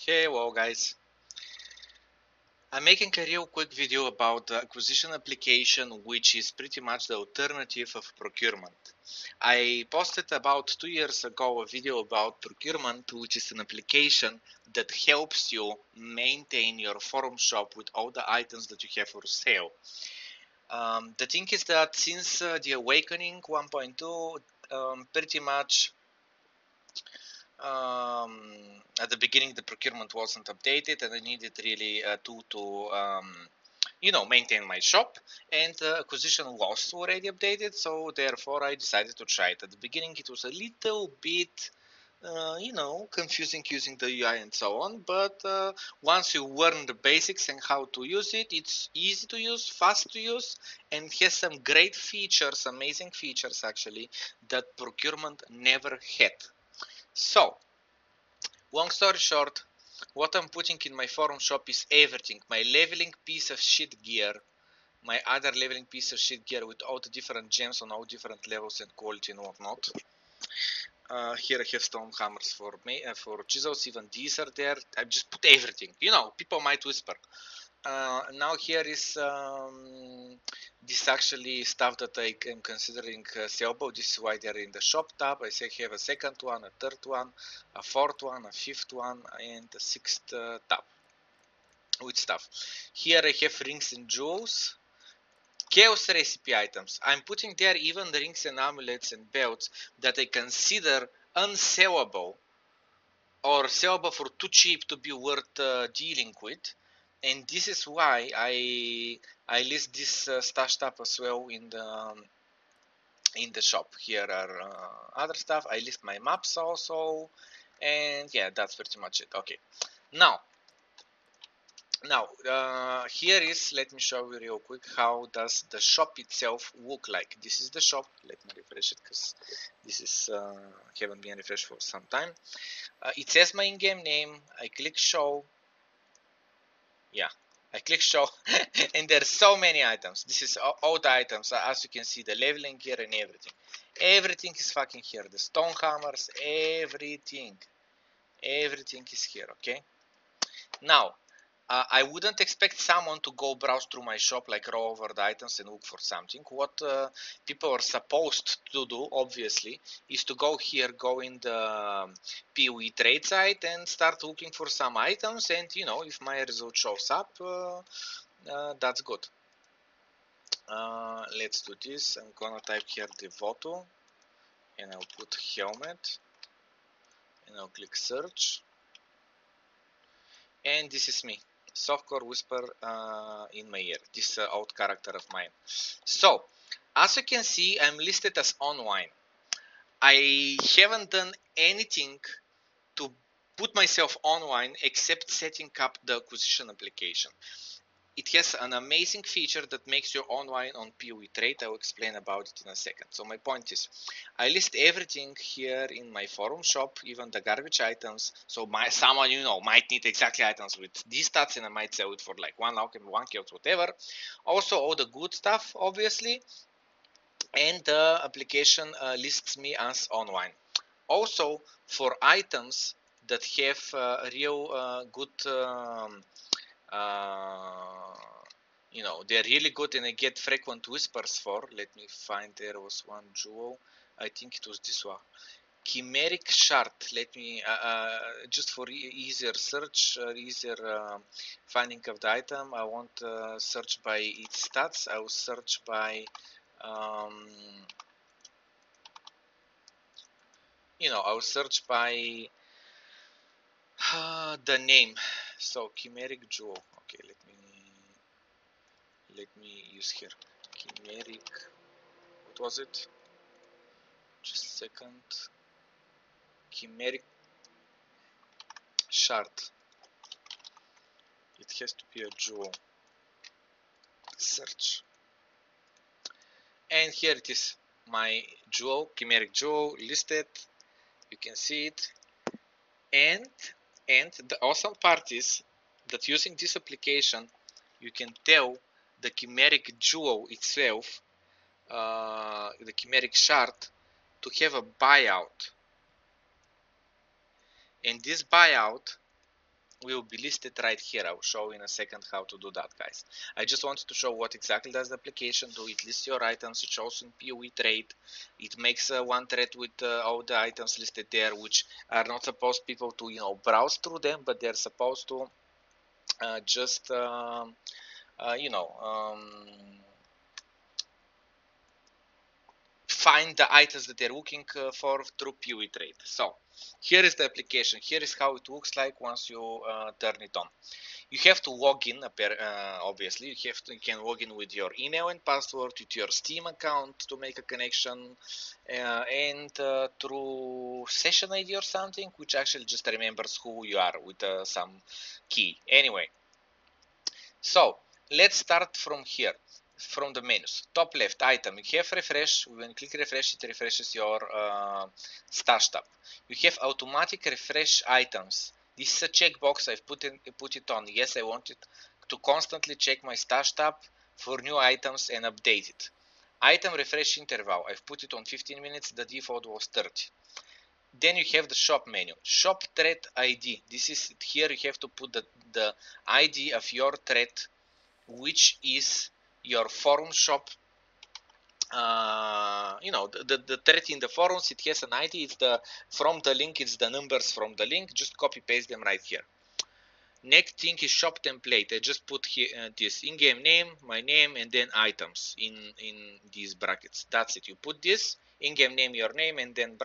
Hey, well guys, I'm making a real quick video about the acquisition application, which is pretty much the alternative of procurement. I posted about 2 years ago a video about procurement, which is an application that helps you maintain your forum shop with all the items that you have for sale. The thing is that since the Awakening 1.2, pretty much at the beginning the procurement wasn't updated and I needed really a tool to maintain my shop, and acquisition was already updated, so therefore I decided to try it. At the beginning it was a little bit confusing using the UI and so on, but once you learn the basics and how to use it, it's easy to use, fast to use, and has some great features, amazing features actually, that procurement never had. So, long story short, what I'm putting in my forum shop is everything. My leveling piece of shit gear, my other leveling piece of shit gear with all the different gems on all different levels and quality and whatnot. Here I have stone hammers for chisels, even these are there. I just put everything. People might whisper. Now here is this actually stuff that I am considering sellable. This is why they're in the shop tab. I say have a second one, a third one, a fourth one, a fifth one, and a sixth tab with stuff. Here I have rings and jewels. Chaos recipe items. I'm putting there even the rings and amulets and belts that I consider unsellable or sellable for too cheap to be worth dealing with, and this is why I list this stashed up as well in the shop. Here are other stuff. I list my maps also, and yeah, that's pretty much it. Okay, now here is, let me show you real quick how does the shop itself look like. This is the shop. Let me refresh it because this is haven't been refreshed for some time. It says my in-game name. I click show. Yeah, I click show and there's so many items. This is all the items, as you can see, the leveling gear and everything is fucking here. The stone hammers, everything is here. Okay, now I wouldn't expect someone to go browse through my shop, like roll over the items and look for something. What people are supposed to do, obviously, is to go here, go in the PoE trade site and start looking for some items, and if my result shows up, that's good. Let's do this. I'm gonna type here Devoto and I'll put helmet and I'll click search, and this is me. Softcore whisper in my ear, this old character of mine. So as you can see, I'm listed as online. I haven't done anything to put myself online except setting up the acquisition application. It has an amazing feature that makes you online on PoE Trade. I'll explain about it in a second. So my point is, I list everything here in my forum shop, even the garbage items. So someone might need exactly items with these stats, and I might sell it for like 1 lakh and 1 chaos, whatever. Also all the good stuff, obviously, and the application lists me as online. Also for items that have real good they're really good and I get frequent whispers for. Let me find, there was one jewel. I think it was this one. Chimeric shard. Let me, just for easier search, easier finding of the item, I won't search by its stats. I will search by, I will search by the name. So chimeric jewel. Okay, let me use here chimeric, what was it, just a second, chimeric shard. It has to be a jewel. Search, and here it is, my jewel, chimeric jewel, listed. You can see it, and the awesome part is that using this application you can tell the chimeric jewel itself, the chimeric shard, to have a buyout, and this buyout will be listed right here. I will show in a second how to do that, guys. I just wanted to show what exactly does the application do. It lists your items, it shows in POE trade, it makes one thread with all the items listed there, which are not supposed people to, you know, browse through them, but they're supposed to just you know, find the items that they're looking for through POE trade. So here is the application. Here is how it looks like once you turn it on. You have to log in, obviously. You can log in with your email and password, with your Steam account to make a connection, and through session ID or something, which actually just remembers who you are with some key. Anyway, so let's start from here, from the menus. Top left item, you have refresh. When you click refresh, it refreshes your stash tab. You have automatic refresh items. This is a checkbox. I've put it on. Yes, I want it to constantly check my stash tab for new items and update it. Item refresh interval, I've put it on 15 minutes. The default was 30. Then you have the shop menu. Shop thread ID. This is here you have to put the ID of your thread, which is your forum shop. You know, the thread in the forums, it has an ID. It's the from the link, it's the numbers from the link. Just copy paste them right here. Next thing is shop template. I just put here this in-game name, my name, and then items in these brackets. That's it. You put this in-game name, your name, and then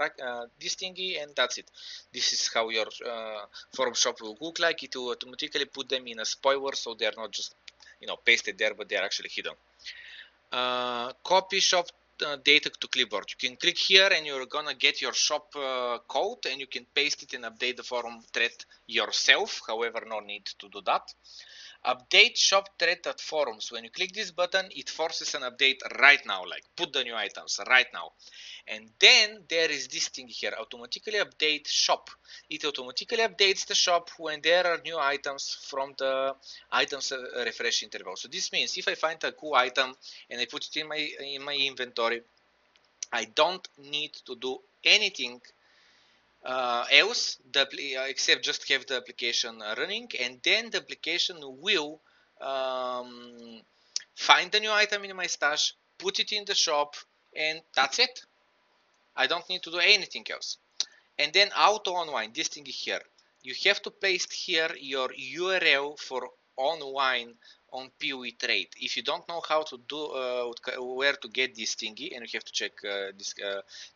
this thingy, and that's it. This is how your forum shop will look like. It will automatically put them in a spoiler, so they are not just, you know, pasted there, but they are actually hidden. Copy shop data to clipboard. You can click here and you're gonna get your shop code, and you can paste it and update the forum thread yourself. However, no need to do that. Update shop thread at forums. When you click this button, it forces an update right now, like put the new items right now. And then there is this thing here, automatically update shop. It automatically updates the shop when there are new items from the items refresh interval. So this means if I find a cool item and I put it in my inventory, I don't need to do anything else except just have the application running, and then the application will find the new item in my stash, put it in the shop, and that's it. I don't need to do anything else. And then auto unwind, this thing here. You have to paste here your URL for unwind on POE trade. If you don't know how to do where to get this thingy, and you have to check this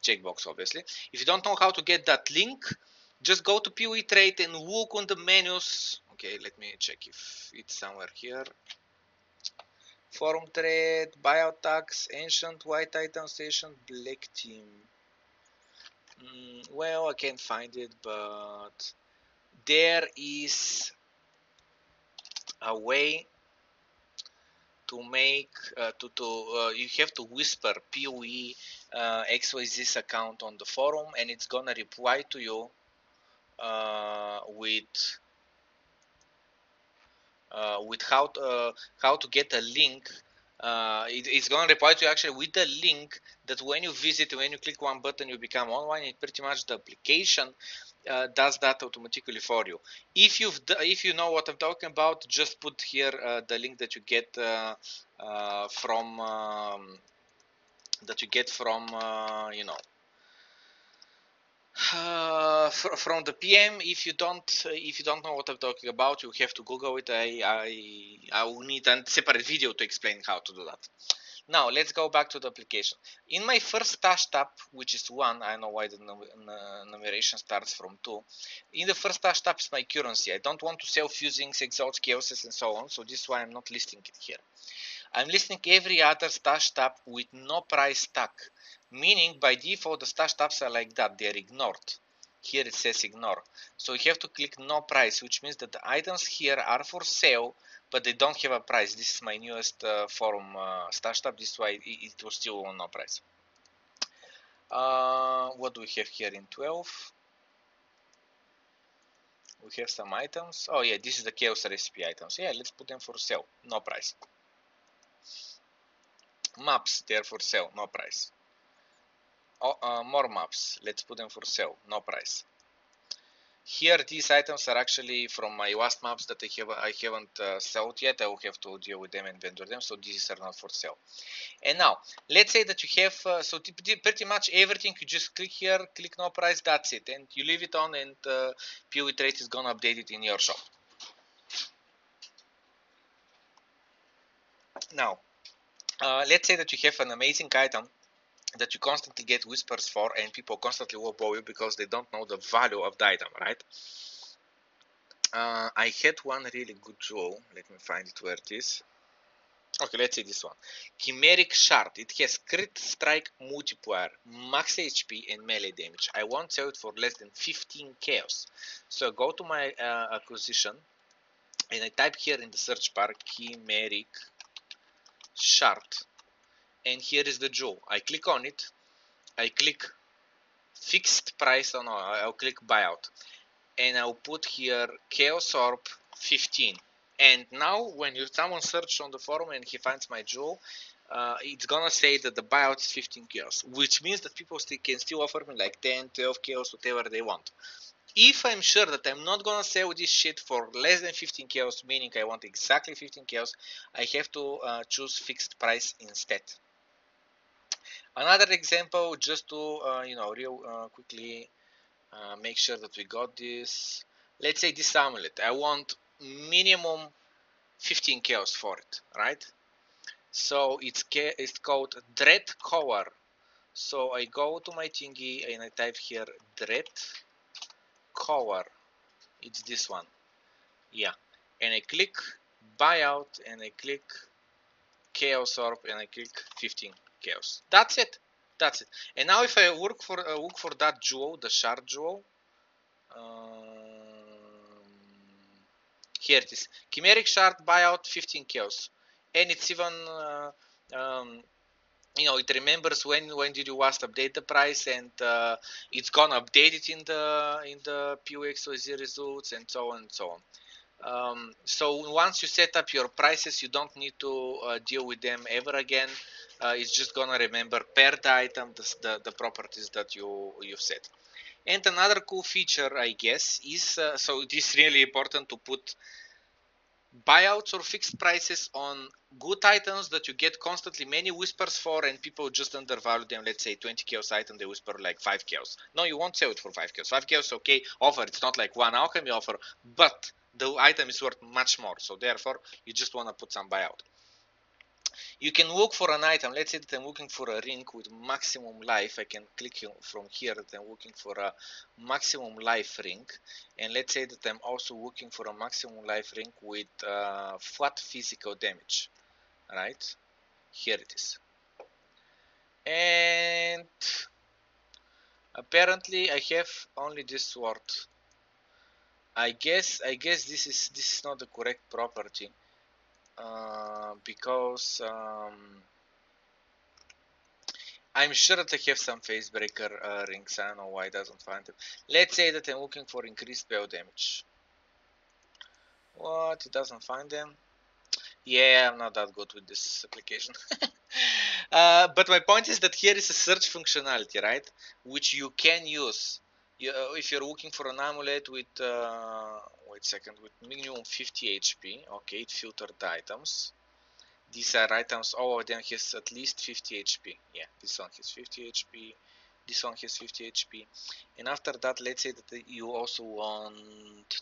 checkbox obviously. If you don't know how to get that link, just go to POE trade and look on the menus. Okay, let me check if it's somewhere here. Forum trade, buyout tax, ancient white item station, black team. Well, I can't find it, but there is a way to make you have to whisper POE XYZ's account on the forum, and it's gonna reply to you with how to get a link. It's going to reply to you actually with the link that when you visit, when you click one button, you become online. It pretty much the application does that automatically for you. If you know what I'm talking about, just put here the link that you get from you know, from the PM. If you don't know what I'm talking about, you have to Google it. I will need a separate video to explain how to do that. Now let's go back to the application. In my first stash tab, which is 1, I know why the numeration starts from 2. In the first stash tab is my currency. I don't want to sell fusings, exalts, chaoses, and so on, so this is why I'm not listing it here. I'm listing every other stash tab with no price tag, meaning by default the stash tabs are like that, they're ignored. Here it says ignore. So you have to click no price, which means that the items here are for sale, but they don't have a price. This is my newest forum stash tab, this is why it was still on no price. What do we have here in 12? We have some items. Oh yeah, this is the chaos recipe items. Yeah, let's put them for sale, no price. Maps, they're for sale, no price. More maps, let's put them for sale, no price. Here, these items are actually from my last maps that I haven't sold yet. I will have to deal with them and vendor them, so these are not for sale. And now, let's say that you have, so pretty much everything, you just click here, click no price, that's it. And you leave it on and POE Trade is gonna update it in your shop. Now, let's say that you have an amazing item that you constantly get whispers for and people constantly will bow you because they don't know the value of the item, right? I had one really good jewel. Let me find it where it is. Okay, let's see this one. Chimeric Shard. It has crit strike multiplier, max HP and melee damage. I won't sell it for less than 15 chaos. So I go to my acquisition and I type here in the search bar Chimeric Shard. And here is the jewel. I click on it. I click fixed price. Oh no, I'll click buyout. And I'll put here Chaos Orb 15. And now when someone searches on the forum and he finds my jewel, it's gonna say that the buyout is 15 chaos, which means that people can still offer me like 10, 12 chaos, whatever they want. If I'm sure that I'm not gonna sell this shit for less than 15 chaos, meaning I want exactly 15 chaos, I have to choose fixed price instead. Another example, just to real quickly make sure that we got this. Let's say this amulet, I want minimum 15 chaos for it, right? So it's called Dread Color. So I go to my thingy and I type here Dread Color. It's this one, yeah. And I click buyout and I click Chaos Orb and I click 15 chaos. That's it. That's it. And now if I look for that jewel, the shard jewel, here it is. Chimeric Shard buyout 15 chaos. And it's even it remembers when did you last update the price, and it's gonna update it in the POXOZ results and so on and so on. So once you set up your prices, you don't need to deal with them ever again. It's just gonna remember per the item the properties that you've set. And another cool feature, I guess, is so it is really important to put buyouts or fixed prices on good items that you get constantly many whispers for, and people just undervalue them. Let's say 20 chaos item, they whisper like 5 chaos. No, you won't sell it for 5 chaos. 5 chaos, okay, offer. It's not like one alchemy offer, but the item is worth much more. So therefore, you just want to put some buyout. You can look for an item. Let's say that I'm looking for a ring with maximum life. I can click from here that I'm looking for a maximum life ring. And let's say that I'm also looking for a maximum life ring with flat physical damage. Right? Here it is. And apparently I have only this sword. I guess this is not the correct property. Because I'm sure that I have some face breaker rings. I don't know why it doesn't find them. Let's say that I'm looking for increased spell damage. What? It doesn't find them? Yeah, I'm not that good with this application. But my point is that here is a search functionality, right? Which you can use. If you're looking for an amulet with, wait a second, with minimum 50 HP, okay, it filtered the items. These are items, all of them has at least 50 HP. Yeah, this one has 50 HP, this one has 50 HP. And after that, let's say that you also want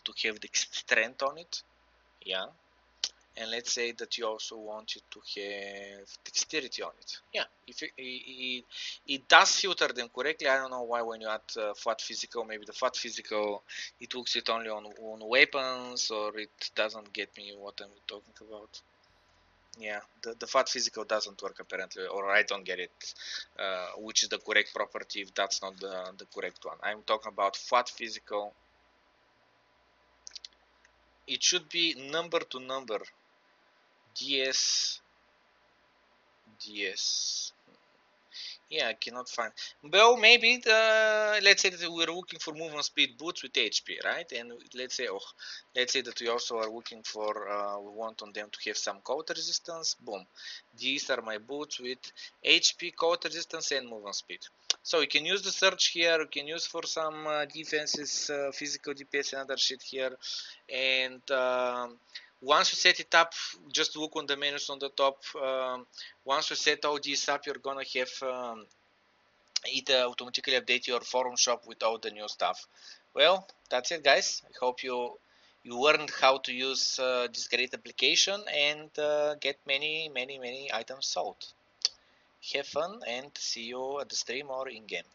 to have the strength on it. Yeah. And let's say that you also want it to have dexterity on it. Yeah, if it does filter them correctly. I don't know why when you add flat physical, maybe the flat physical, it looks it only on weapons, or it doesn't get me what I'm talking about. Yeah, the flat physical doesn't work apparently, or I don't get it, which is the correct property if that's not the correct one. I'm talking about flat physical. It should be number to number. DS. Yeah, I cannot find. Well, maybe let's say that we're looking for movement speed boots with HP, right? And let's say that we also are looking for we want on them to have some cold resistance. Boom, these are my boots with HP, cold resistance, and movement speed. So you can use the search here, you can use for some defenses, physical DPS and other shit here. And once you set it up, just look on the menus on the top. Once you set all these up, you're gonna have it automatically update your forum shop with all the new stuff. Well, that's it, guys. I hope you learned how to use this great application and get many items sold. Have fun and see you at the stream or in game.